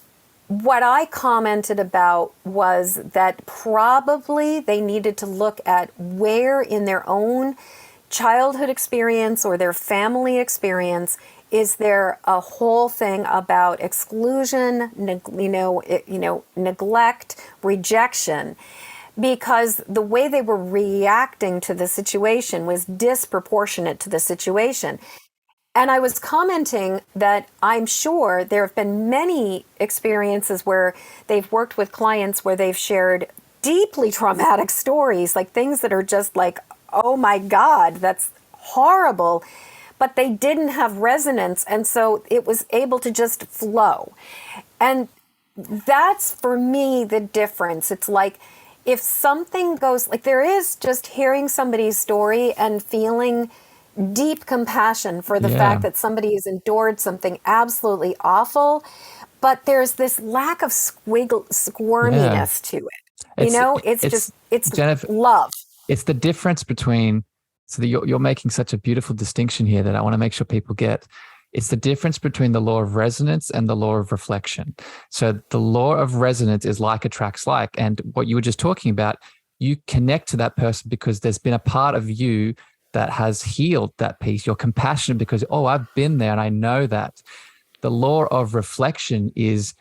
what I commented about was that probably they needed to look at where in their own childhood experience or their family experience is there a whole thing about exclusion, neglect, rejection, because the way they were reacting to the situation was disproportionate to the situation. And I was commenting that I'm sure there have been many experiences where they've worked with clients where they've shared deeply traumatic stories, like things that are just like, oh my God, that's horrible. But they didn't have resonance. And so it was able to just flow. And that's, for me, the difference. It's like, if something goes, like there is just hearing somebody's story and feeling deep compassion for the fact that somebody has endured something absolutely awful, but there's this lack of squirminess to it. It's Jennifer, love. it's the difference between, so that you're making such a beautiful distinction here that I want to make sure people get. It's the difference between the law of resonance and the law of reflection. So the law of resonance is like attracts like. And what you were just talking about, you connect to that person because there's been a part of you that has healed that piece. You're compassionate because, oh, I've been there and I know that. The law of reflection is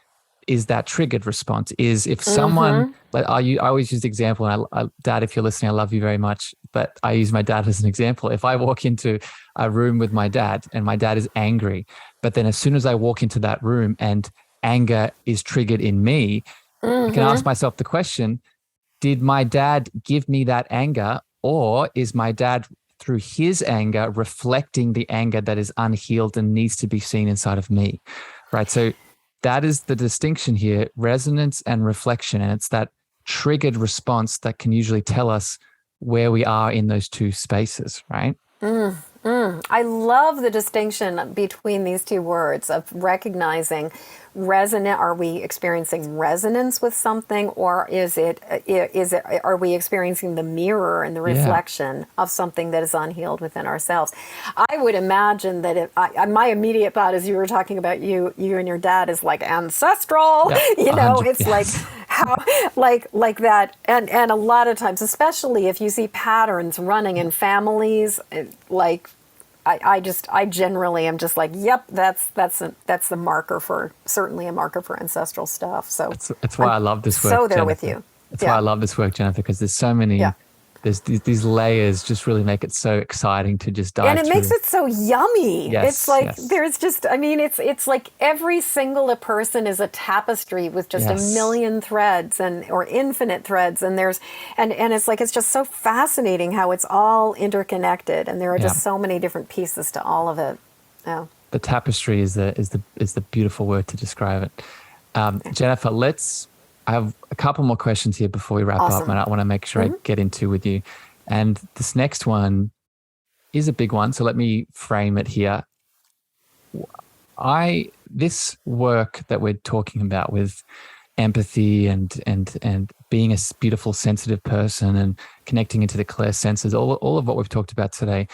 that triggered response. Is if someone, like I always use the example, and Dad, if you're listening, I love you very much, but I use my dad as an example. If I walk into a room with my dad and my dad is angry, but then as soon as I walk into that room and anger is triggered in me, I can ask myself the question, did my dad give me that anger, or is my dad through his anger reflecting the anger that is unhealed and needs to be seen inside of me, right? So that is the distinction here, resonance and reflection. And it's that triggered response that can usually tell us where we are in those two spaces, right? I love the distinction between these two words of recognizing resonant. Are we experiencing resonance with something, or are we experiencing the mirror and the reflection of something that is unhealed within ourselves? I would imagine that my immediate thought as you were talking about you and your dad is like ancestral. It's like how like that, and a lot of times, especially if you see patterns running in families, like I generally am just like, yep, that's the marker for, certainly a marker for ancestral stuff. So it's why I love this work. So there Jennifer. with you. That's why I love this work, Jennifer, because there's so many. There's these layers just really make it so exciting to just dive and it through. makes it so yummy. Yes, it's like there's just, it's like every single person is a tapestry with just a million threads or infinite threads, and it's like, it's just so fascinating how it's all interconnected, and there are just so many different pieces to all of it. The tapestry is the beautiful word to describe it. Jennifer, I have a couple more questions here before we wrap up, and I want to make sure I get into with you. And this next one is a big one, so let me frame it here. This work that we're talking about with empathy and being a beautiful, sensitive person and connecting into the Clair Senses, all of what we've talked about today,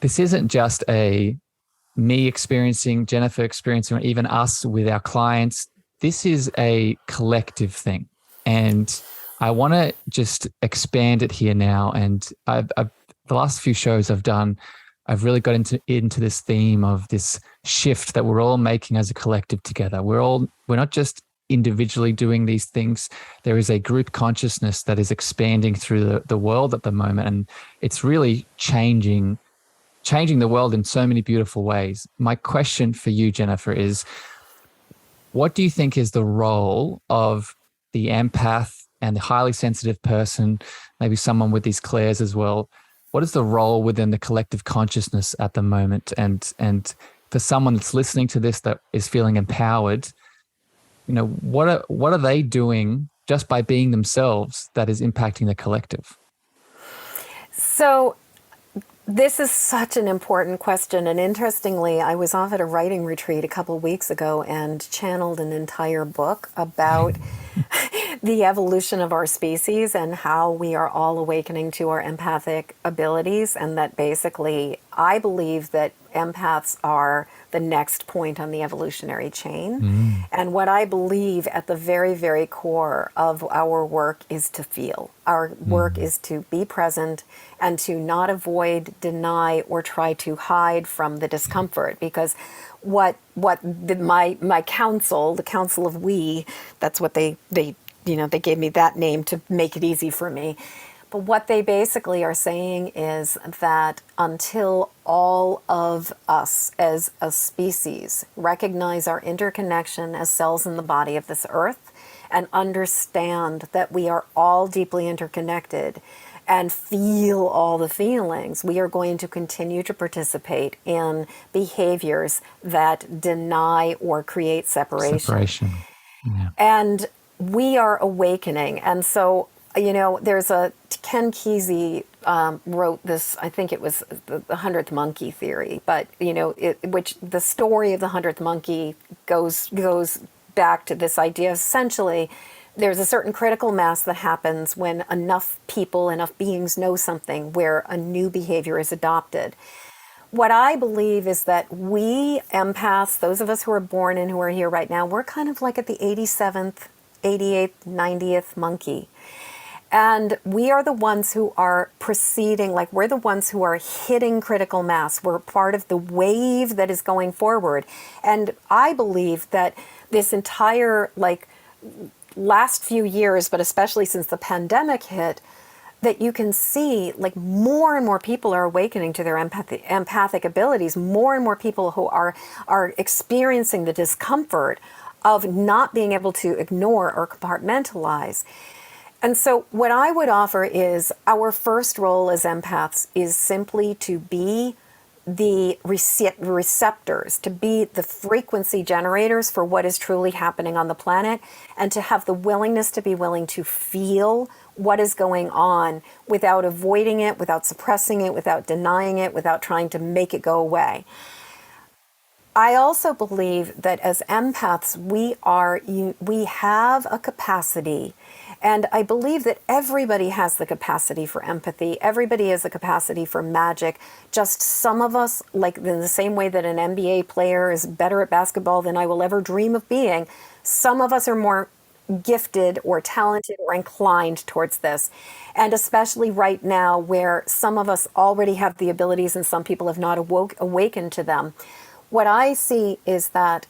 this isn't just me experiencing, Jennifer experiencing, or even us with our clients. This is a collective thing, and I want to just expand it here now. And the last few shows I've done, I've really got into this theme of this shift that we're all making as a collective together. We're not just individually doing these things. There is a group consciousness that is expanding through the world at the moment, and it's really changing the world in so many beautiful ways. My question for you, Jennifer, is, what do you think is the role of the empath and the highly sensitive person, maybe someone with these clairs as well? What is the role within the collective consciousness at the moment? And for someone that's listening to this that is feeling empowered, what are they doing just by being themselves that is impacting the collective? So this is such an important question. And interestingly, I was off at a writing retreat a couple of weeks ago and channeled an entire book about the evolution of our species and how we are all awakening to our empathic abilities. And that basically, I believe that empaths are the next point on the evolutionary chain. And what I believe at the very, very core of our work is to feel. Our work is to be present and to not avoid, deny, or try to hide from the discomfort. Because my council, the Council of We, that's what they gave me that name to make it easy for me. But what they basically are saying is that until all of us as a species recognize our interconnection as cells in the body of this earth and understand that we are all deeply interconnected and feel all the feelings, we are going to continue to participate in behaviors that deny or create separation. Yeah. And we are awakening. And so there's Ken Kesey wrote this, I think it was the 100th monkey theory, but, which the story of the 100th monkey goes back to this idea. Essentially, there's a certain critical mass that happens when enough people, enough beings know something where a new behavior is adopted. What I believe is that we empaths, those of us who are born and who are here right now, we're kind of like at the 87th, 88th, 90th monkey. And we are the ones who are proceeding, like we're the ones who are hitting critical mass. We're part of the wave that is going forward. And I believe that this entire last few years, but especially since the pandemic hit, that you can see more and more people are awakening to their empathic abilities. More and more people who are experiencing the discomfort of not being able to ignore or compartmentalize. And so what I would offer is our first role as empaths is simply to be the receptors, to be the frequency generators for what is truly happening on the planet, and to have the willingness to be willing to feel what is going on without avoiding it, without suppressing it, without denying it, without trying to make it go away. I also believe that as empaths, we have a capacity, and I believe that everybody has the capacity for empathy. Everybody has the capacity for magic. Just some of us, like in the same way that an NBA player is better at basketball than I will ever dream of being, some of us are more gifted or talented or inclined towards this. And especially right now where some of us already have the abilities and some people have not awakened to them. What I see is that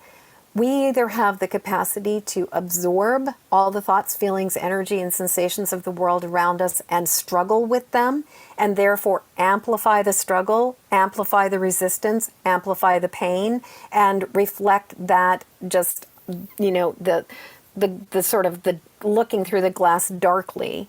we either have the capacity to absorb all the thoughts, feelings, energy, and sensations of the world around us and struggle with them, and therefore amplify the struggle, amplify the resistance, amplify the pain, and reflect that just, the sort of the looking through the glass darkly.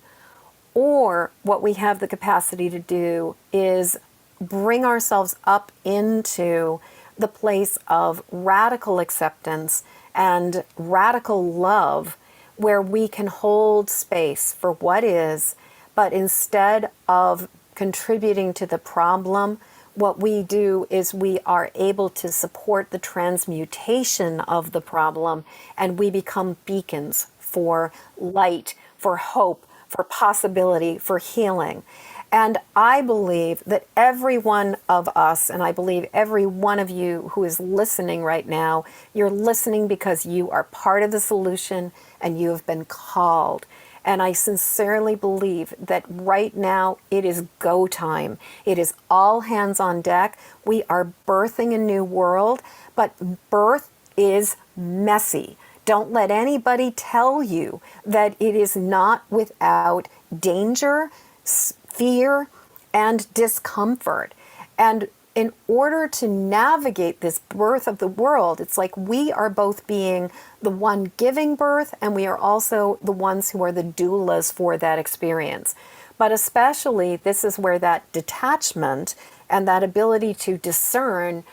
Or what we have the capacity to do is bring ourselves up into the place of radical acceptance and radical love, where we can hold space for what is, but instead of contributing to the problem, what we do is we are able to support the transmutation of the problem, and we become beacons for light, for hope, for possibility, for healing. And I believe that every one of us, and I believe every one of you who is listening right now, you're listening because you are part of the solution and you have been called. And I sincerely believe that right now it is go time. It is all hands on deck. We are birthing a new world, but birth is messy. Don't let anybody tell you that it is not without danger, fear, and discomfort. And in order to navigate this birth of the world, it's like we are both being the one giving birth, and we are also the ones who are the doulas for that experience. But especially, this is where that detachment and that ability to discern,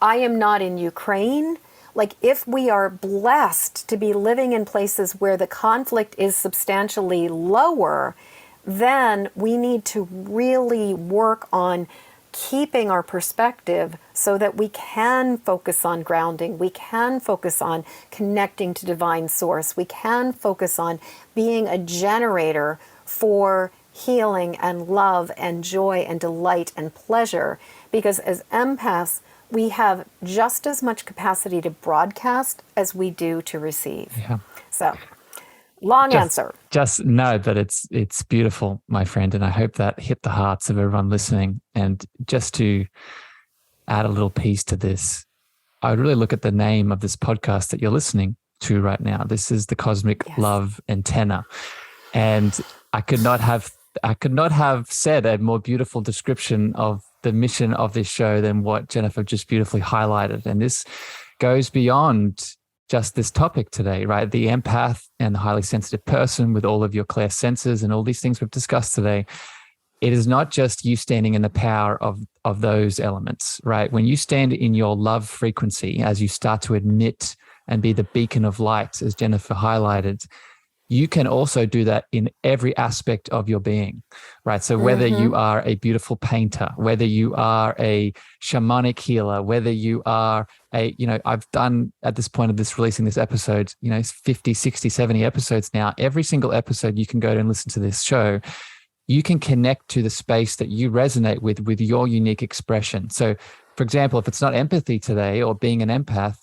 I am not in Ukraine. Like, if we are blessed to be living in places where the conflict is substantially lower, then we need to really work on keeping our perspective so that we can focus on grounding, we can focus on connecting to divine source, we can focus on being a generator for healing and love and joy and delight and pleasure. Because as empaths, we have just as much capacity to broadcast as we do to receive. Yeah. So, long answer. Just know that it's beautiful, my friend, and I hope that hit the hearts of everyone listening. And just to add a little piece to this, I would really look at the name of this podcast that you're listening to right now. This is the Cosmic Love Antenna, and I could not have said a more beautiful description of the mission of this show than what Jennifer just beautifully highlighted. And this goes beyond just this topic today, right? The empath and the highly sensitive person with all of your Clair Senses and all these things we've discussed today. It is not just you standing in the power of those elements, right? When you stand in your love frequency, as you start to admit and be the beacon of light, as Jennifer highlighted, you can also do that in every aspect of your being, right? So whether you are a beautiful painter, whether you are a shamanic healer, whether you are I've done at this point of this releasing this episode, 50, 60, 70 episodes now. Every single episode you can go to and listen to this show. You can connect to the space that you resonate with your unique expression. So for example, if it's not empathy today or being an empath,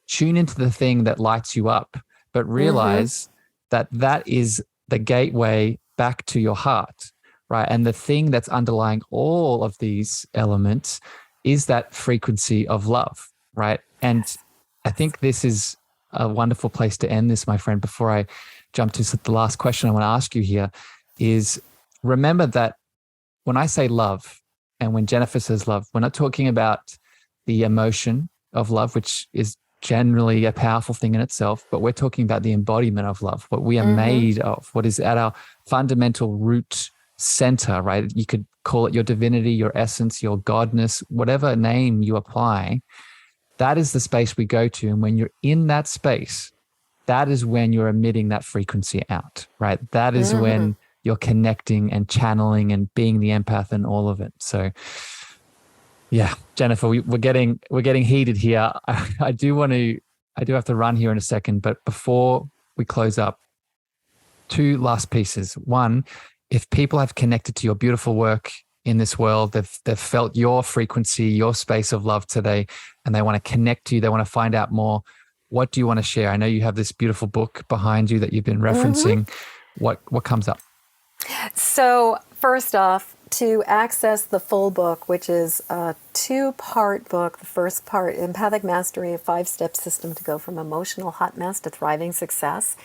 tune into the thing that lights you up, but realize that is the gateway back to your heart, right? And the thing that's underlying all of these elements is that frequency of love, right? And I think this is a wonderful place to end this, my friend. Before I jump to the last question I want to ask you here is, remember that when I say love and when Jennifer says love, we're not talking about the emotion of love, which is generally a powerful thing in itself, but we're talking about the embodiment of love, what we are made of, what is at our fundamental root center, right? You could call it your divinity, your essence, your godness, whatever name you apply. That is the space we go to. And when you're in that space, that is when you're emitting that frequency out, right? That is when you're connecting and channeling and being the empath and all of it. So yeah, Jennifer, we're getting heated here. I do have to run here in a second, but before we close up, two last pieces. One, if people have connected to your beautiful work in this world, they've felt your frequency, your space of love today, and they want to connect to you, they want to find out more, what do you want to share? I know you have this beautiful book behind you that you've been referencing. What comes up? So first off, to access the full book, which is a 2-part book, the first part, Empathic Mastery, a 5-step system to go from emotional hot mess to thriving success.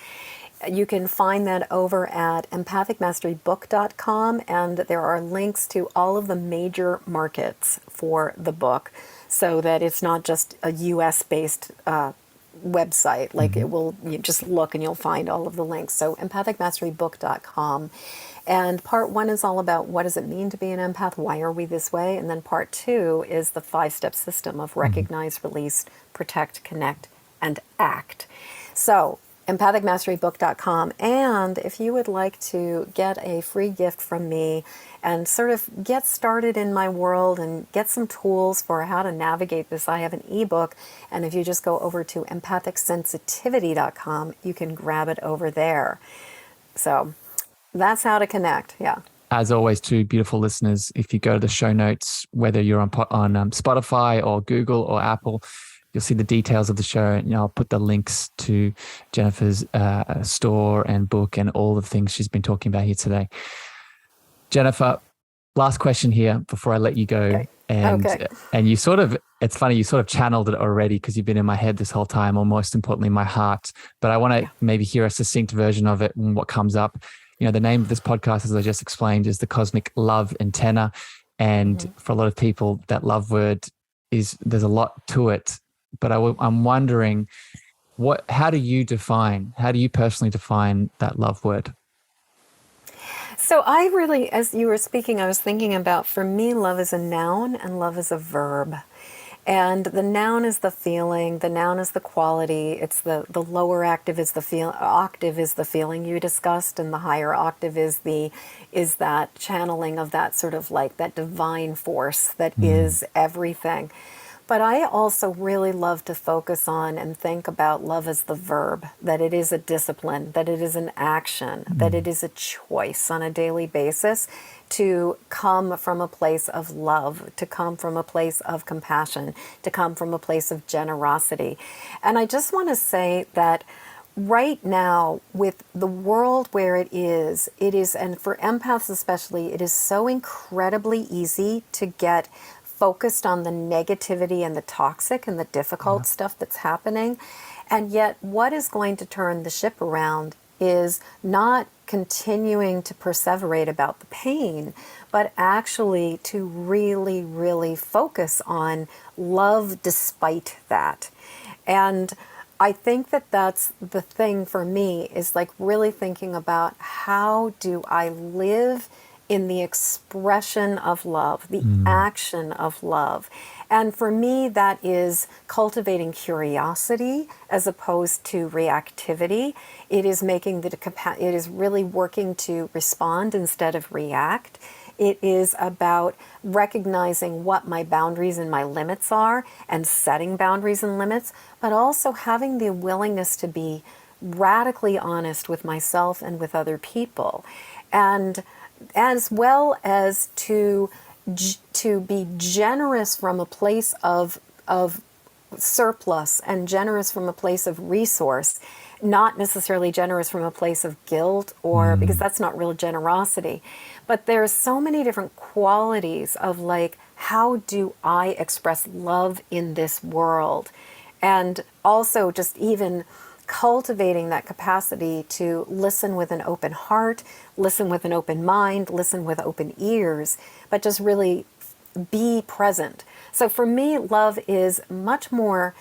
You can find that over at empathicmasterybook.com, and there are links to all of the major markets for the book, so that it's not just a US-based website. Like you just look and you'll find all of the links. So empathicmasterybook.com. And part 1 is all about what does it mean to be an empath? Why are we this way? And then part 2 is the 5-step system of recognize, release, protect, connect, and act. So empathicmasterybook.com. And if you would like to get a free gift from me and sort of get started in my world and get some tools for how to navigate this, I have an ebook. And if you just go over to empathicsensitivity.com, you can grab it over there. So that's how to connect. Yeah. As always, to beautiful listeners, if you go to the show notes, whether you're on Spotify or Google or Apple, you'll see the details of the show, and I'll put the links to Jennifer's store and book and all the things she's been talking about here today. Jennifer, last question here before I let you go. Okay. And you it's funny, you sort of channeled it already because you've been in my head this whole time, or most importantly, my heart. But I want to maybe hear a succinct version of it and what comes up. The name of this podcast, as I just explained, is the Cosmic Love Antenna. And for a lot of people, that love word there's a lot to it. But I'm wondering, how do you personally define that love word? So I really, as you were speaking, I was thinking about, for me, love is a noun and love is a verb. And the noun is the feeling, the noun is the quality, it's the lower octave is the feeling you discussed, and the higher octave is that channeling of that sort of like that divine force that is everything. But I also really love to focus on and think about love as the verb, that it is a discipline, that it is an action, that it is a choice on a daily basis to come from a place of love, to come from a place of compassion, to come from a place of generosity. And I just want to say that right now, with the world where it is, and for empaths especially, it is so incredibly easy to get focused on the negativity and the toxic and the difficult stuff that's happening. And yet what is going to turn the ship around is not continuing to perseverate about the pain, but actually to really, really focus on love despite that. And I think that that's the thing for me, is like really thinking about, how do I live in the expression of love, the action of love. And for me, that is cultivating curiosity as opposed to reactivity. It is it is really working to respond instead of react. It is about recognizing what my boundaries and my limits are and setting boundaries and limits, but also having the willingness to be radically honest with myself and with other people. And as well as to be generous from a place of surplus and generous from a place of resource, not necessarily generous from a place of guilt or because that's not real generosity. But there's so many different qualities of like, how do I express love in this world? And also just even cultivating that capacity to listen with an open heart, listen with an open mind, listen with open ears, but just really be present. So for me, love is much more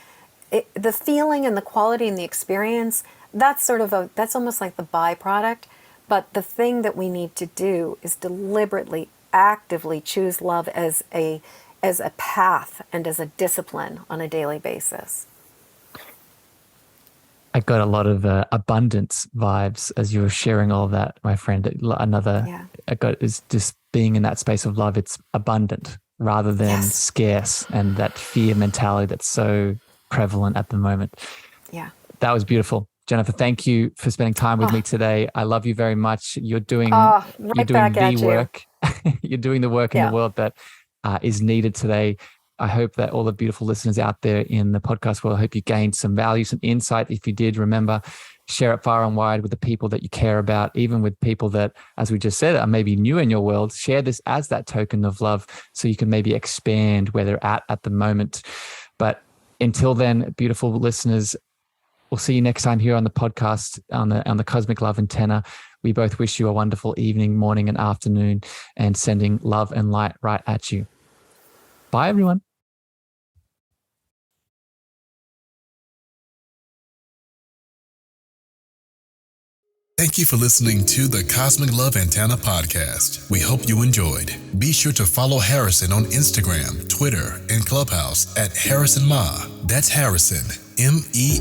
the feeling and the quality and the experience. That's that's almost like the byproduct. But the thing that we need to do is deliberately, actively choose love as a path and as a discipline on a daily basis. I got a lot of abundance vibes as you were sharing all of that, my friend. I got is just being in that space of love. It's abundant rather than scarce, and that fear mentality that's so prevalent at the moment. Yeah. That was beautiful. Jennifer, thank you for spending time with me today. I love you very much. You're doing the work. You're doing the work in the world that is needed today. I hope that all the beautiful listeners out there in the podcast world, I hope you gained some value, some insight. If you did, remember, share it far and wide with the people that you care about, even with people that, as we just said, are maybe new in your world. Share this as that token of love so you can maybe expand where they're at the moment. But until then, beautiful listeners, we'll see you next time here on the podcast on the Cosmic Love Antenna. We both wish you a wonderful evening, morning, and afternoon, and sending love and light right at you. Bye, everyone. Thank you for listening to the Cosmic Love Antenna podcast. We hope you enjoyed. Be sure to follow Harrison on Instagram, Twitter, and Clubhouse at Harrison Ma. That's Harrison, MEAGHER.